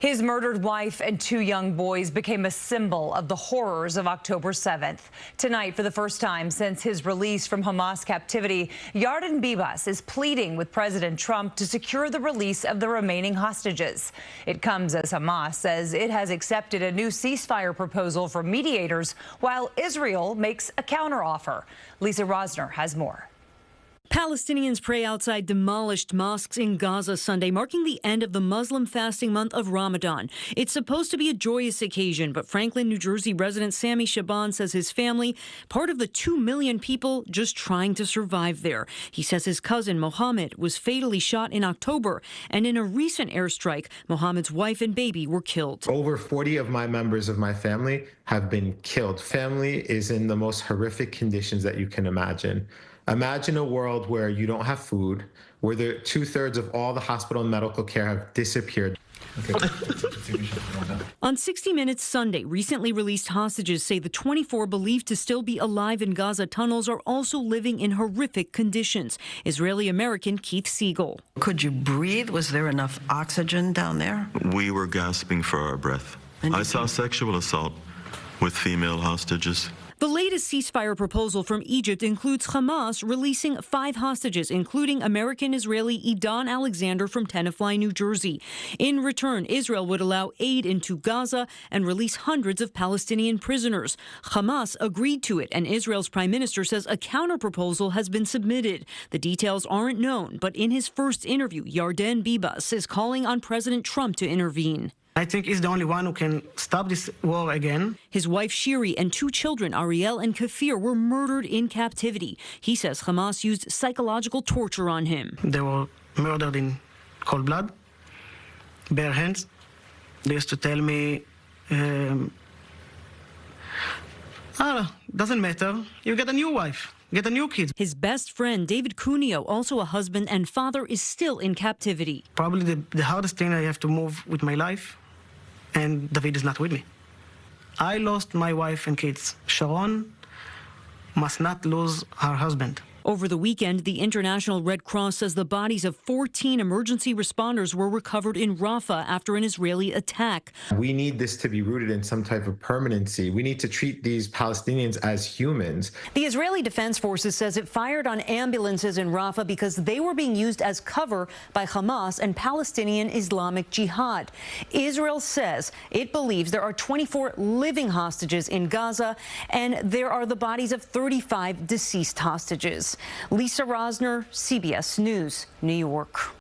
His murdered wife and two young boys became a symbol of the horrors of October 7th. Tonight, for the first time since his release from Hamas captivity, Yarden Bibas is pleading with President Trump to secure the release of the remaining hostages. It comes as Hamas says it has accepted a new ceasefire proposal from mediators, while Israel makes a counteroffer. Lisa Rozner has more. Palestinians pray outside demolished mosques in Gaza Sunday, marking the end of the Muslim fasting month of Ramadan. It's supposed to be a joyous occasion, but Franklin, New Jersey resident Sammy Shaban says his family, part of the 2 million people just trying to survive there. He says his cousin Mohammed was fatally shot in October, and in a recent airstrike, Mohammed's wife and baby were killed. Over 40 of my members of my family have been killed. Family is in the most horrific conditions that you can imagine. Imagine a world where you don't have food, where the 2/3 of all the hospital and medical care have disappeared. On 60 Minutes Sunday, recently released hostages say the 24 believed to still be alive in Gaza tunnels are also living in horrific conditions. Israeli-American Keith Siegel. Could you breathe? Was there enough oxygen down there? We were gasping for our breath. I saw sexual assault with female hostages. The latest ceasefire proposal from Egypt includes Hamas releasing 5 hostages, including American-Israeli Idan Alexander from Tenafly, New Jersey. In return, Israel would allow aid into Gaza and release hundreds of Palestinian prisoners. Hamas agreed to it, and Israel's prime minister says a counterproposal has been submitted. The details aren't known, but in his first interview, Yarden Bibas is calling on President Trump to intervene. I think he's the only one who can stop this war again. His wife Shiri and 2 children, Ariel and Kafir, were murdered in captivity. He says Hamas used psychological torture on him. They were murdered in cold blood, bare hands. They used to tell me, doesn't matter, you get a new wife. Get a new kid. His best friend, David Cuneo, also a husband and father, is still in captivity. Probably the hardest thing I have to move with my life, and David is not with me. I lost my wife and kids. Sharon must not lose her husband. Over the weekend, the International Red Cross says the bodies of 14 emergency responders were recovered in Rafah after an Israeli attack. We need this to be rooted in some type of permanency. We need to treat these Palestinians as humans. The Israeli Defense Forces says it fired on ambulances in Rafah because they were being used as cover by Hamas and Palestinian Islamic Jihad. Israel says it believes there are 24 living hostages in Gaza, and there are the bodies of 35 deceased hostages. Lisa Rozner, CBS News, New York.